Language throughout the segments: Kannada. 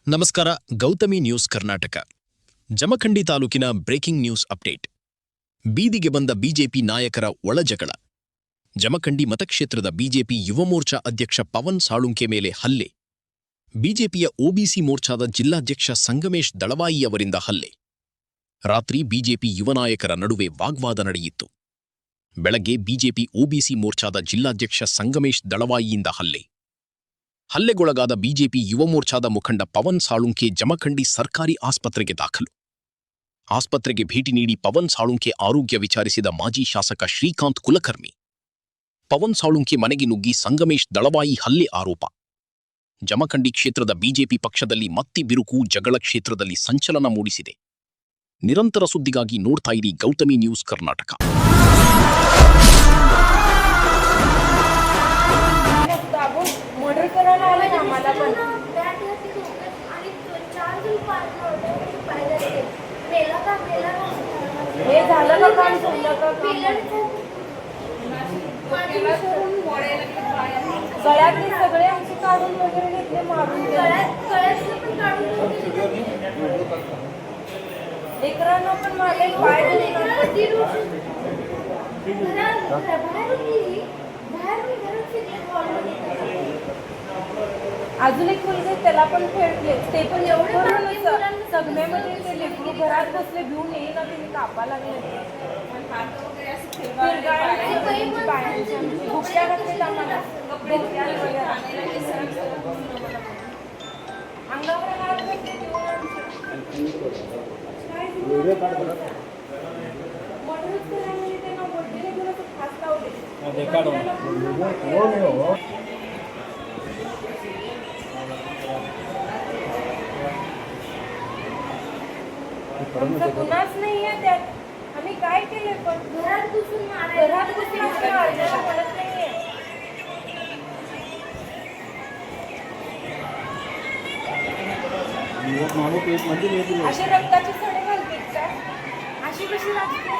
ನಮಸ್ಕಾರ. ಗೌತಮಿ ನ್ಯೂಸ್ ಕರ್ನಾಟಕ. ಜಮಖಂಡಿ ತಾಲೂಕಿನ ಬ್ರೇಕಿಂಗ್ ನ್ಯೂಸ್ ಅಪ್ಡೇಟ್. ಬೀದಿಗೆ ಬಂದ ಬಿಜೆಪಿ ನಾಯಕರ ಒಳಜಗಳ. ಜಮಖಂಡಿ ಮತಕ್ಷೇತ್ರದ ಬಿಜೆಪಿ ಯುವ ಮೋರ್ಚಾ ಅಧ್ಯಕ್ಷ ಪವನ್ ಸಾಳುಂಕೆ ಮೇಲೆ ಹಲ್ಲೆ. ಬಿಜೆಪಿಯ ಒಬಿಸಿ ಮೋರ್ಚಾದ ಜಿಲ್ಲಾಧ್ಯಕ್ಷ ಸಂಗಮೇಶ್ ದಳವಾಯಿ ಅವರಿಂದ ಹಲ್ಲೆ. ರಾತ್ರಿ ಬಿಜೆಪಿ ಯುವ ನಾಯಕರ ನಡುವೆ ವಾಗ್ವಾದ ನಡೆಯಿತು. ಬೆಳಗ್ಗೆ ಬಿಜೆಪಿ ಒಬಿಸಿ ಮೋರ್ಚಾದ ಜಿಲ್ಲಾಧ್ಯಕ್ಷ ಸಂಗಮೇಶ್ ದಳವಾಯಿಯಿಂದ ಹಲ್ಲೆ. ಹಲ್ಲೆಗೊಳಗಾದ ಬಿಜೆಪಿ ಯುವ ಮೋರ್ಚಾದ ಮುಖಂಡ ಪವನ್ ಸಾಳುಂಕೆ ಜಮಖಂಡಿ ಸರ್ಕಾರಿ ಆಸ್ಪತ್ರೆಗೆ ದಾಖಲು. ಆಸ್ಪತ್ರೆಗೆ ಭೇಟಿ ನೀಡಿ ಪವನ್ ಸಾಳುಂಕೆ ಆರೋಗ್ಯ ವಿಚಾರಿಸಿದ ಮಾಜಿ ಶಾಸಕ ಶ್ರೀಕಾಂತ್ ಕುಲಕರ್ಣಿ. ಪವನ್ ಸಾಳುಂಕೆ ಮನೆಗೆ ನುಗ್ಗಿ ಸಂಗಮೇಶ್ ದಳವಾಯಿ ಹಲ್ಲೆ ಆರೋಪ. ಜಮಖಂಡಿ ಕ್ಷೇತ್ರದ ಬಿಜೆಪಿ ಪಕ್ಷದಲ್ಲಿ ಮತ್ತೆ ಬಿರುಕು, ಜಗಳ ಕ್ಷೇತ್ರದಲ್ಲಿ ಸಂಚಲನ ಮೂಡಿಸಿದೆ. ನಿರಂತರ ಸುದ್ದಿಗಾಗಿ ನೋಡ್ತಾ ಇರಿ ಗೌತಮಿ ನ್ಯೂಸ್ ಕರ್ನಾಟಕ. गळ्यातले सगळे आमचे काढून वगैरे घेतले, मारून लेकरांना पण मारले, पाय अजून एक मुलगा त्याला पण फेडले. ते पण एवढं सगळ्यामध्ये ते लेकरू घरात बसले, भिवून येईना, त्यांनी कापा लागले. भुकट्या घातलेत आम्हाला, अंगावर हात घातले, म्हणूनच त्यांना वडील गेलं तर फास लावले. आमचा गुन्हाच नाहीये त्यात. आम्ही काय केले? पण घरात घुसून मारायला म्हणत नाहीये. असे रक्ताचे सडे घालतात काय? अशी कशी राजकीय?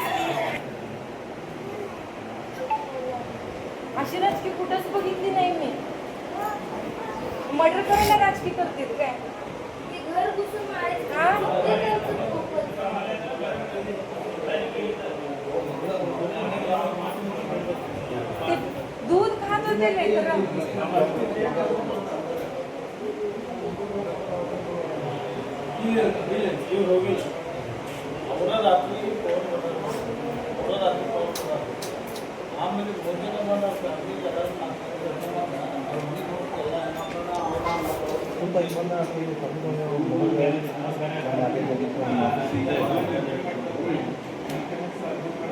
अशी राजकीय कुठंच बघितली नाही मी. मर्डर करायला राजकीय करतात काय? घर घुसून दूध खात होते लेकर.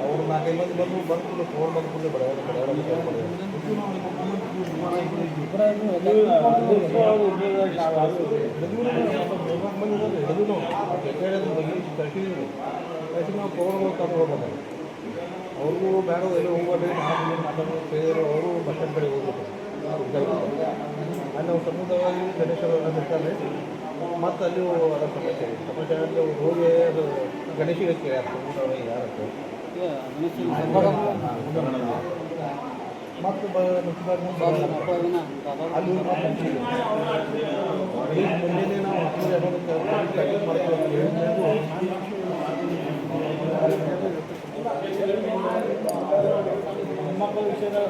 और नाके में बंद को फोन बंद को बड़ा ಅವ್ರಿಗೂ ಬೇಡ ಎಲ್ಲೋ ಹೋಗ್ಬಾರ್ದು, ಮಾತಾಡೋರು ಅವರು ಬಸ್ ಸ್ಟ್ಯಾಂಡ್ ಕಡೆ ಹೋಗ್ಬೇಕು. ಅಲ್ಲಿ ನಾವು ಸಮುದಾಯವಾಗಿ ಗಣೇಶ್ವರ ಇರ್ತಾರೆ, ಮತ್ತು ಅಲ್ಲಿ ಅದರ ಸಮಸ್ಯೆ ಅಂದರೆ ಹೋಗಿ ಅದು ಗಣೇಶಿಗೆ ಕೇಳ್ಯಾರ ಸಮುದಾಯ ಯಾರಕ್ಕೆ ಮತ್ತು ಅಲ್ಲಿ ಮುಂಜಾನೆ ನಾವು ಹೆಣ್ಮಕ್ಳ ವಿಷಯದಾಗ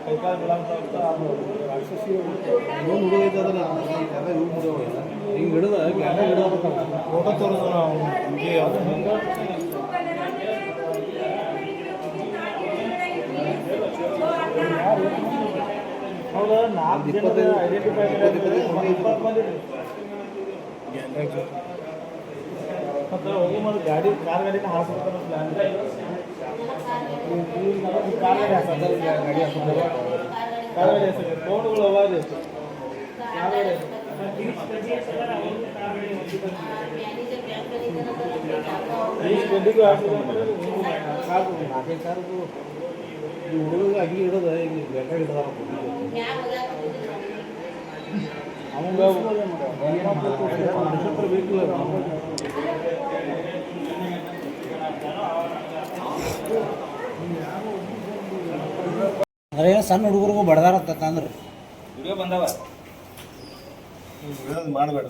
ಕೈಕಾಲು ಬಿಡಂತ ಲೋನ್ ಹುಡುಗೈತದಲ್ಲ ಎಲ್ಲ ಇವು ಮುಡಿಯವ ಹಿಂಗೆ ಹಿಡಿದ ಗ್ಯಾಂಡ ಹಿಡಿದ ಫೋಟೋ ತೋರಿದ ನಾವು ಹೌದಾ? 4 ಜನ ಐಡೆಂಟಿಫೈ ಮತ್ತು ಹೋಗಿ ಮಾಡಿ ಗಾಡಿ ಕಾರ್ ಗಾಡಿನ ಹಾಸ್ಬಿಡ್ತಾರೆ ಪ್ಲ್ಯಾನ್. ಕಾರ್ ಗಾಡಿ ಹಾಕ್ತಾರೆ, ಗಾಡಿ ಹಾಕ್ತಾರೆ, ಕಾರ್ ಗಾಡಿ ಹಾಕ್ತಾರೆ, ಫೋನ್ಗಳು ಅವಾಗ ಕಾರ್ ಗಾಡಿ ಗಡ್ಡಿಗೂ ಹಾಕ್ತಾರೆ. ಕಾರು 4 ಕಾರು ಈ ಹುಡುಗ ಅಗಿ ಹಿಡೋದು ಈಗ ಗಂಡ ಹಿಡ್ದಾರ ಅವಂಗ ನಕ್ಷತ್ರ ಬೇಕು. ಅಂದ್ರೆ ಏನು ಸಣ್ಣ ಹುಡುಗರಿಗೂ ಬಡ್ದಾರ ತಂದ್ರೆ ವಿಡಿಯೋ ಬಂದವ ಮಾಡಬೇಡ